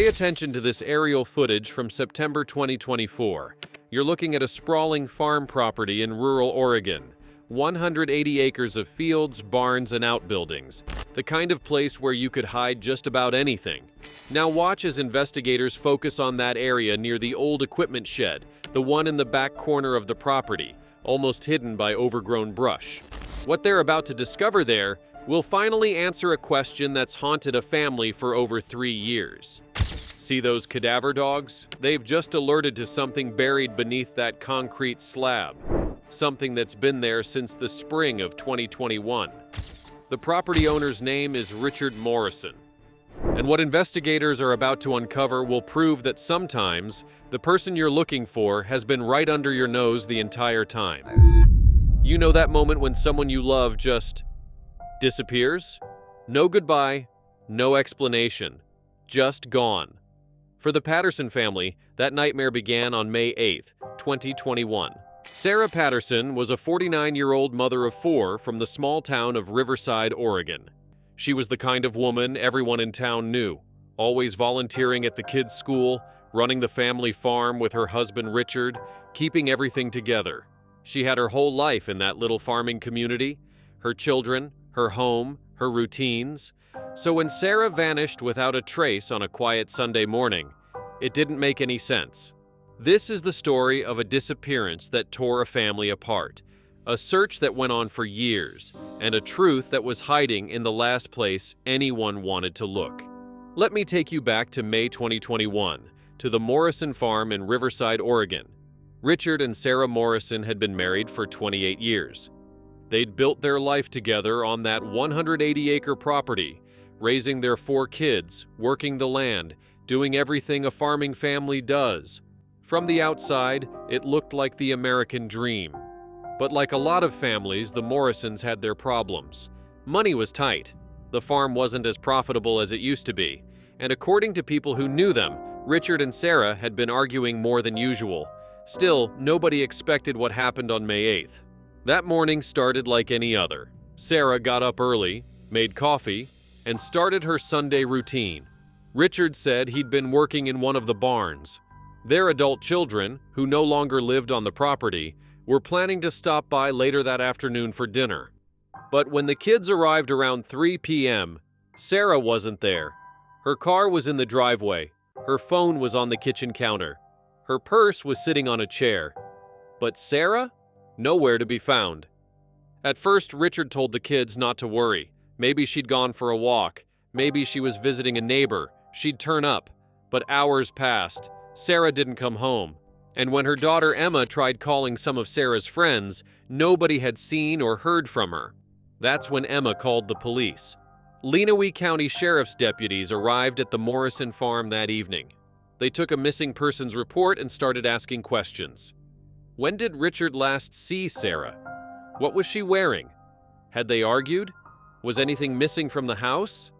Pay attention to this aerial footage from September 2024. You're looking at a sprawling farm property in rural Oregon. 180 acres of fields, barns, and outbuildings. The kind of place where you could hide just about anything. Now watch as investigators focus on that area near the old equipment shed, the one in the back corner of the property, almost hidden by overgrown brush. What they're about to discover there will finally answer a question that's haunted a family for over 3 years. See those cadaver dogs? They've just alerted to something buried beneath that concrete slab. Something that's been there since the spring of 2021. The property owner's name is Richard Morrison. And what investigators are about to uncover will prove that sometimes the person you're looking for has been right under your nose the entire time. You know that moment when someone you love just disappears? No goodbye, no explanation, just gone. For the Patterson family, that nightmare began on May 8, 2021. Sarah Patterson was a 49-year-old mother of 4 from the small town of Riverside, Oregon. She was the kind of woman everyone in town knew, always volunteering at the kids' school, running the family farm with her husband Richard, keeping everything together. She had her whole life in that little farming community, her children, her home, her routines. So when Sarah vanished without a trace on a quiet Sunday morning, it didn't make any sense. This is the story of a disappearance that tore a family apart, a search that went on for years, and a truth that was hiding in the last place anyone wanted to look. Let me take you back to May 2021, to the Morrison farm in Riverside, Oregon. Richard and Sarah Morrison had been married for 28 years. They'd built their life together on that 180-acre property, raising their 4 kids, working the land, doing everything a farming family does. From the outside, it looked like the American dream. But like a lot of families, the Morrisons had their problems. Money was tight. The farm wasn't as profitable as it used to be. And according to people who knew them, Richard and Sarah had been arguing more than usual. Still, nobody expected what happened on May 8th. That morning started like any other. Sarah got up early, made coffee, and started her Sunday routine. Richard said he'd been working in one of the barns. Their adult children, who no longer lived on the property, were planning to stop by later that afternoon for dinner. But when the kids arrived around 3 p.m., Sarah wasn't there. Her car was in the driveway. Her phone was on the kitchen counter. Her purse was sitting on a chair. But Sarah? Nowhere to be found. At first, Richard told the kids not to worry. Maybe she'd gone for a walk. Maybe she was visiting a neighbor. She'd turn up. But hours passed. Sarah didn't come home, and when her daughter Emma tried calling some of Sarah's friends, nobody had seen or heard from her. That's when Emma called the police. Lenawee County Sheriff's deputies arrived at the Morrison farm that evening. They took a missing persons report and started asking questions. When did Richard last see Sarah? What was she wearing? Had they argued? Was anything missing from the house?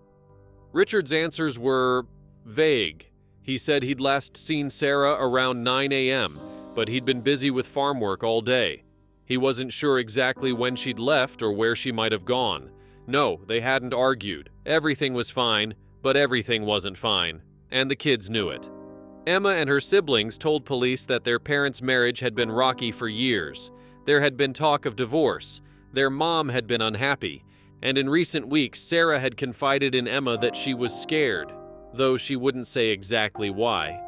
Richard's answers were vague. He said he'd last seen Sarah around 9 a.m., but he'd been busy with farm work all day. He wasn't sure exactly when she'd left or where she might have gone. No, they hadn't argued. Everything was fine, but everything wasn't fine, and the kids knew it. Emma and her siblings told police that their parents' marriage had been rocky for years. There had been talk of divorce. Their mom had been unhappy, and in recent weeks, Sarah had confided in Emma that she was scared, though she wouldn't say exactly why.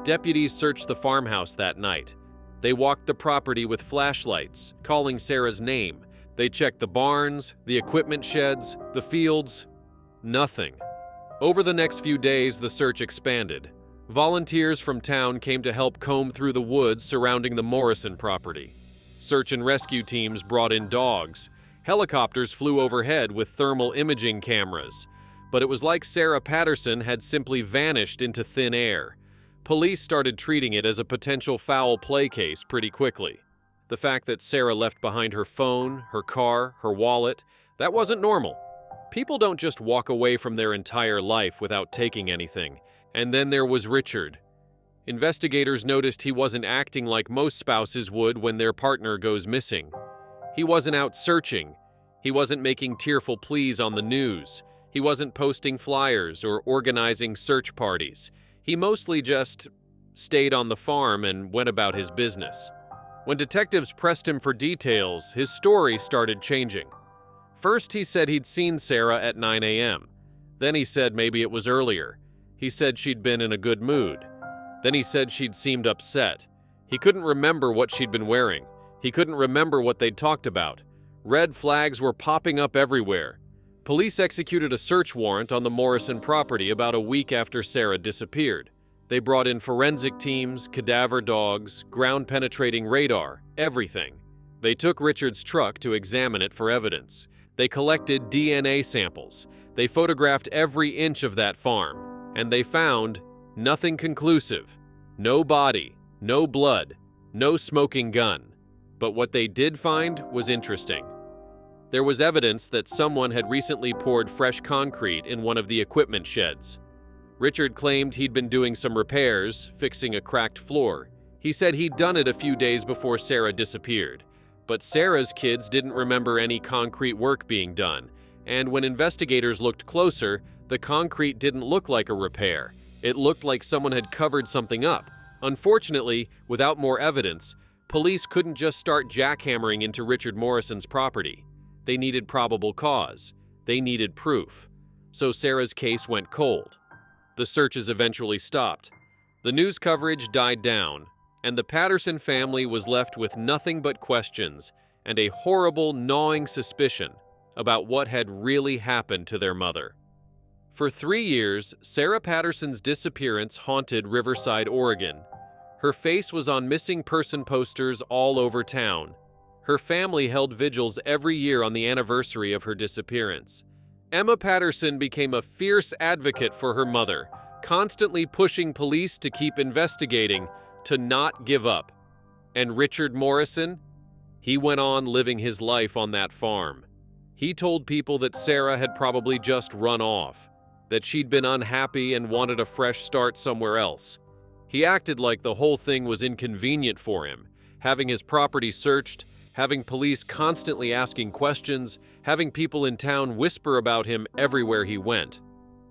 Deputies searched the farmhouse that night. They walked the property with flashlights, calling Sarah's name. They checked the barns, the equipment sheds, the fields. Nothing. Over the next few days, the search expanded. Volunteers from town came to help comb through the woods surrounding the Morrison property. Search and rescue teams brought in dogs. Helicopters flew overhead with thermal imaging cameras. But it was like Sarah Patterson had simply vanished into thin air. Police started treating it as a potential foul play case pretty quickly. The fact that Sarah left behind her phone, her car, her wallet, that wasn't normal. People don't just walk away from their entire life without taking anything. And then there was Richard. Investigators noticed he wasn't acting like most spouses would when their partner goes missing. He wasn't out searching. He wasn't making tearful pleas on the news. He wasn't posting flyers or organizing search parties. He mostly just stayed on the farm and went about his business. When detectives pressed him for details, his story started changing. First, he said he'd seen Sarah at 9 a.m. Then he said maybe it was earlier. He said she'd been in a good mood. Then he said she'd seemed upset. He couldn't remember what she'd been wearing. He couldn't remember what they'd talked about. Red flags were popping up everywhere. Police executed a search warrant on the Morrison property about a week after Sarah disappeared. They brought in forensic teams, cadaver dogs, ground-penetrating radar, everything. They took Richard's truck to examine it for evidence. They collected DNA samples. They photographed every inch of that farm. And they found nothing conclusive. No body, no blood, no smoking gun. But what they did find was interesting. There was evidence that someone had recently poured fresh concrete in one of the equipment sheds. Richard claimed he'd been doing some repairs, fixing a cracked floor. He said he'd done it a few days before Sarah disappeared. But Sarah's kids didn't remember any concrete work being done, and when investigators looked closer, the concrete didn't look like a repair. It looked like someone had covered something up. Unfortunately, without more evidence, police couldn't just start jackhammering into Richard Morrison's property. They needed probable cause. They needed proof. So Sarah's case went cold. The searches eventually stopped. The news coverage died down, and the Patterson family was left with nothing but questions and a horrible, gnawing suspicion about what had really happened to their mother. For 3 years, Sarah Patterson's disappearance haunted Riverside, Oregon. Her face was on missing person posters all over town. Her family held vigils every year on the anniversary of her disappearance. Emma Patterson became a fierce advocate for her mother, constantly pushing police to keep investigating, to not give up. And Richard Morrison? He went on living his life on that farm. He told people that Sarah had probably just run off, that she'd been unhappy and wanted a fresh start somewhere else. He acted like the whole thing was inconvenient for him, having his property searched, having police constantly asking questions, having people in town whisper about him everywhere he went.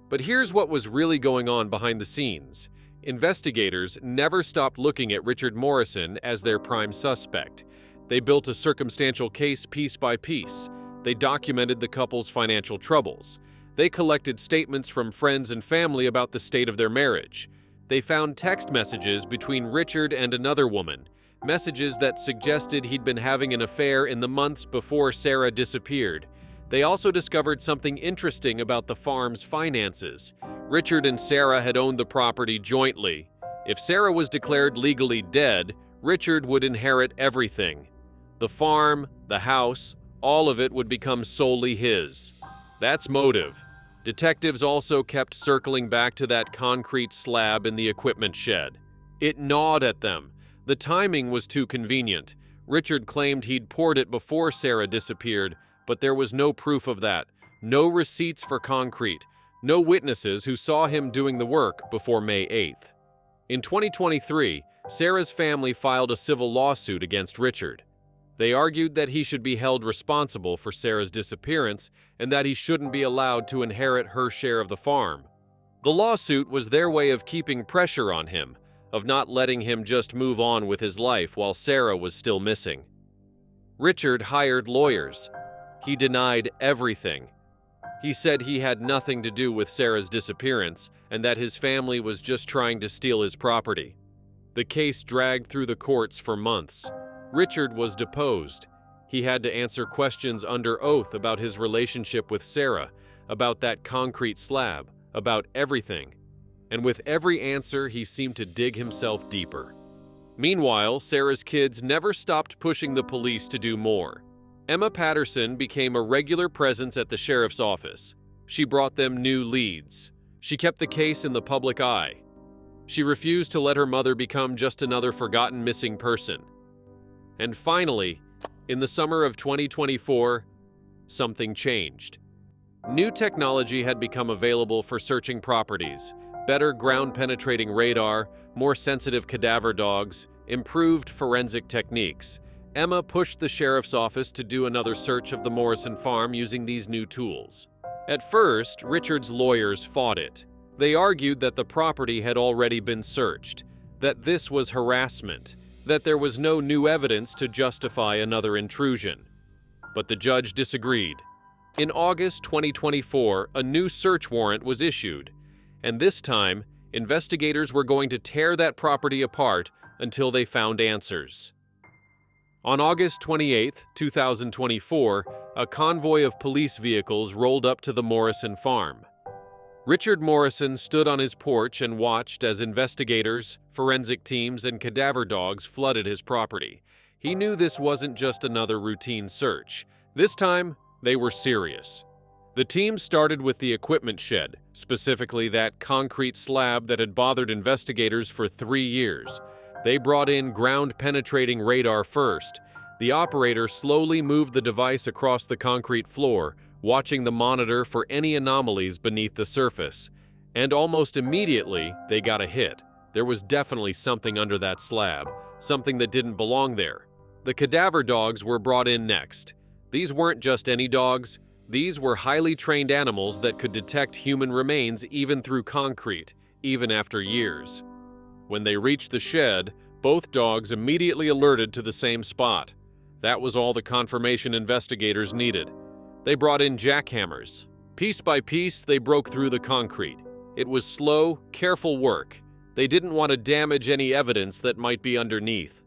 But here's what was really going on behind the scenes. Investigators never stopped looking at Richard Morrison as their prime suspect. They built a circumstantial case piece by piece. They documented the couple's financial troubles. They collected statements from friends and family about the state of their marriage. They found text messages between Richard and another woman, messages that suggested he'd been having an affair in the months before Sarah disappeared. They also discovered something interesting about the farm's finances. Richard and Sarah had owned the property jointly. If Sarah was declared legally dead, Richard would inherit everything. The farm, the house, all of it would become solely his. That's motive. Detectives also kept circling back to that concrete slab in the equipment shed. It gnawed at them. The timing was too convenient. Richard claimed he'd poured it before Sarah disappeared, but there was no proof of that. No receipts for concrete. No witnesses who saw him doing the work before May 8th. In 2023, Sarah's family filed a civil lawsuit against Richard. They argued that he should be held responsible for Sarah's disappearance and that he shouldn't be allowed to inherit her share of the farm. The lawsuit was their way of keeping pressure on him, of not letting him just move on with his life while Sarah was still missing. Richard hired lawyers. He denied everything. He said he had nothing to do with Sarah's disappearance and that his family was just trying to steal his property. The case dragged through the courts for months. Richard was deposed. He had to answer questions under oath about his relationship with Sarah, about that concrete slab, about everything. And with every answer, he seemed to dig himself deeper. Meanwhile, Sarah's kids never stopped pushing the police to do more. Emma Patterson became a regular presence at the sheriff's office. She brought them new leads. She kept the case in the public eye. She refused to let her mother become just another forgotten missing person. And finally, in the summer of 2024, something changed. New technology had become available for searching properties. Better ground-penetrating radar, more sensitive cadaver dogs, improved forensic techniques. Emma pushed the sheriff's office to do another search of the Morrison farm using these new tools. At first, Richard's lawyers fought it. They argued that the property had already been searched, that this was harassment, that there was no new evidence to justify another intrusion. But the judge disagreed. In August 2024, a new search warrant was issued, and this time, investigators were going to tear that property apart until they found answers. On August 28, 2024, a convoy of police vehicles rolled up to the Morrison farm. Richard Morrison stood on his porch and watched as investigators, forensic teams, and cadaver dogs flooded his property. He knew this wasn't just another routine search. This time, they were serious. The team started with the equipment shed, specifically that concrete slab that had bothered investigators for 3 years. They brought in ground-penetrating radar first. The operator slowly moved the device across the concrete floor, watching the monitor for any anomalies beneath the surface. And almost immediately, they got a hit. There was definitely something under that slab, something that didn't belong there. The cadaver dogs were brought in next. These weren't just any dogs. These were highly trained animals that could detect human remains even through concrete, even after years. When they reached the shed, both dogs immediately alerted to the same spot. That was all the confirmation investigators needed. They brought in jackhammers. Piece by piece, they broke through the concrete. It was slow, careful work. They didn't want to damage any evidence that might be underneath.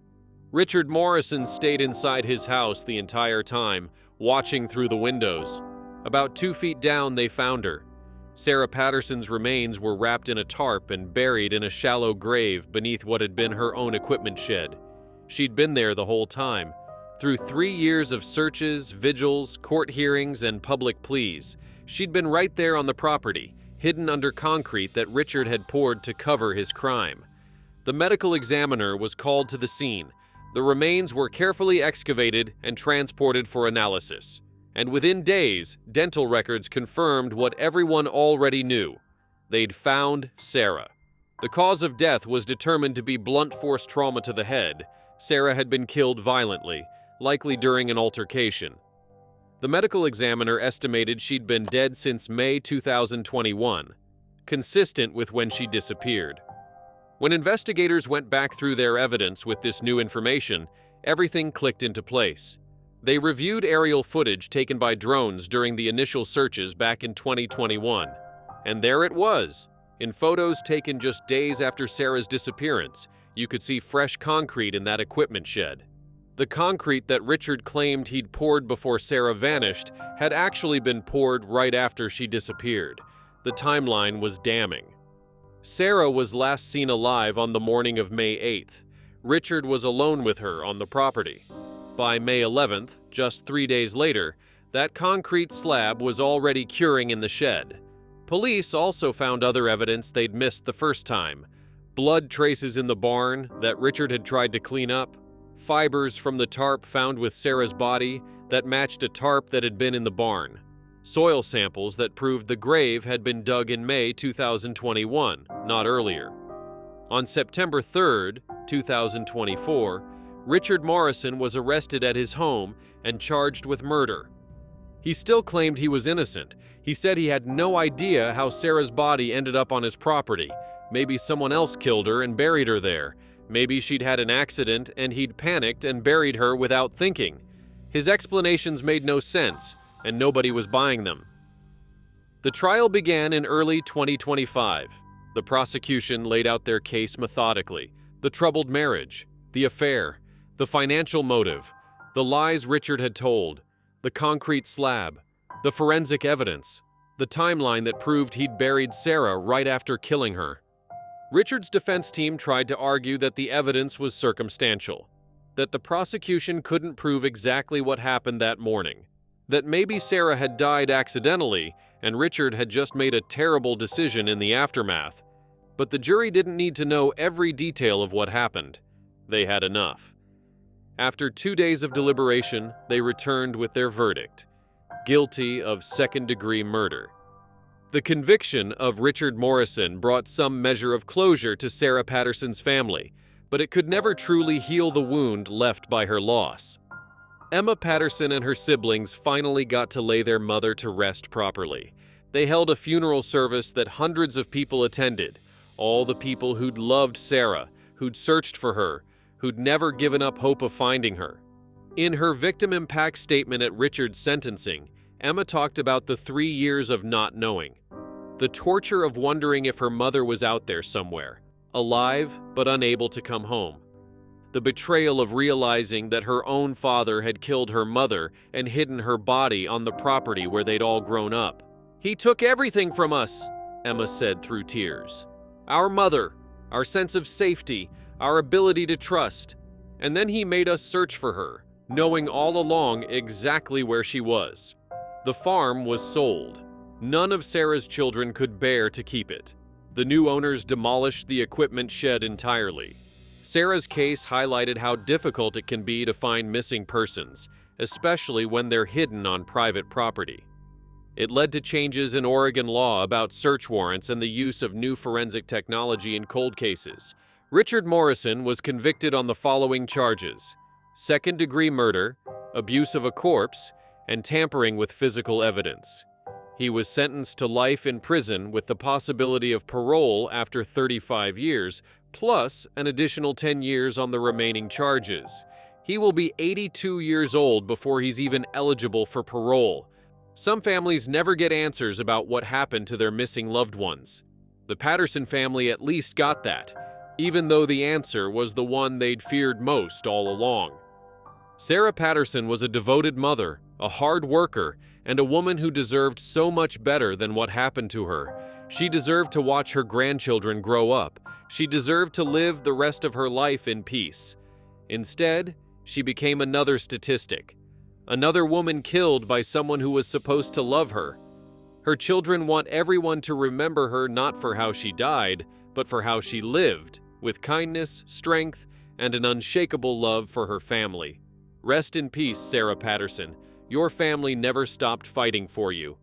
Richard Morrison stayed inside his house the entire time, watching through the windows. About 2 feet down, they found her. Sarah Patterson's remains were wrapped in a tarp and buried in a shallow grave beneath what had been her own equipment shed. She'd been there the whole time. Through 3 years of searches, vigils, court hearings, and public pleas, she'd been right there on the property, hidden under concrete that Richard had poured to cover his crime. The medical examiner was called to the scene. The remains were carefully excavated and transported for analysis. And within days, dental records confirmed what everyone already knew. They'd found Sarah. The cause of death was determined to be blunt force trauma to the head. Sarah had been killed violently, likely during an altercation. The medical examiner estimated she'd been dead since May 2021, consistent with when she disappeared. When investigators went back through their evidence with this new information, everything clicked into place. They reviewed aerial footage taken by drones during the initial searches back in 2021. And there it was. In photos taken just days after Sarah's disappearance, you could see fresh concrete in that equipment shed. The concrete that Richard claimed he'd poured before Sarah vanished had actually been poured right after she disappeared. The timeline was damning. Sarah was last seen alive on the morning of May 8th. Richard was alone with her on the property. By May 11th, just 3 days later, that concrete slab was already curing in the shed. Police also found other evidence they'd missed the first time. Blood traces in the barn that Richard had tried to clean up, fibers from the tarp found with Sarah's body that matched a tarp that had been in the barn, soil samples that proved the grave had been dug in May 2021, not earlier. On September 3rd, 2024, Richard Morrison was arrested at his home and charged with murder. He still claimed he was innocent. He said he had no idea how Sarah's body ended up on his property. Maybe someone else killed her and buried her there. Maybe she'd had an accident and he'd panicked and buried her without thinking. His explanations made no sense, and nobody was buying them. The trial began in early 2025. The prosecution laid out their case methodically. The troubled marriage, the affair, the financial motive, the lies Richard had told, the concrete slab, the forensic evidence, the timeline that proved he'd buried Sarah right after killing her. Richard's defense team tried to argue that the evidence was circumstantial, that the prosecution couldn't prove exactly what happened that morning, that maybe Sarah had died accidentally and Richard had just made a terrible decision in the aftermath. But the jury didn't need to know every detail of what happened. They had enough. After 2 days of deliberation, they returned with their verdict: guilty of second-degree murder. The conviction of Richard Morrison brought some measure of closure to Sarah Patterson's family, but it could never truly heal the wound left by her loss. Emma Patterson and her siblings finally got to lay their mother to rest properly. They held a funeral service that hundreds of people attended, all the people who'd loved Sarah, who'd searched for her, who'd never given up hope of finding her. In her victim impact statement at Richard's sentencing, Emma talked about the 3 years of not knowing. The torture of wondering if her mother was out there somewhere, alive but unable to come home. The betrayal of realizing that her own father had killed her mother and hidden her body on the property where they'd all grown up. "He took everything from us," Emma said through tears. "Our mother, our sense of safety, our ability to trust. And then he made us search for her, knowing all along exactly where she was." The farm was sold. None of Sarah's children could bear to keep it. The new owners demolished the equipment shed entirely. Sarah's case highlighted how difficult it can be to find missing persons, especially when they're hidden on private property. It led to changes in Oregon law about search warrants and the use of new forensic technology in cold cases. Richard Morrison was convicted on the following charges: second-degree murder, abuse of a corpse, and tampering with physical evidence. He was sentenced to life in prison with the possibility of parole after 35 years, plus an additional 10 years on the remaining charges. He will be 82 years old before he's even eligible for parole. Some families never get answers about what happened to their missing loved ones. The Patterson family at least got that, even though the answer was the one they'd feared most all along. Sarah Patterson was a devoted mother, a hard worker, and a woman who deserved so much better than what happened to her. She deserved to watch her grandchildren grow up. She deserved to live the rest of her life in peace. Instead, she became another statistic. Another woman killed by someone who was supposed to love her. Her children want everyone to remember her not for how she died, but for how she lived, with kindness, strength, and an unshakable love for her family. Rest in peace, Sarah Patterson. Your family never stopped fighting for you.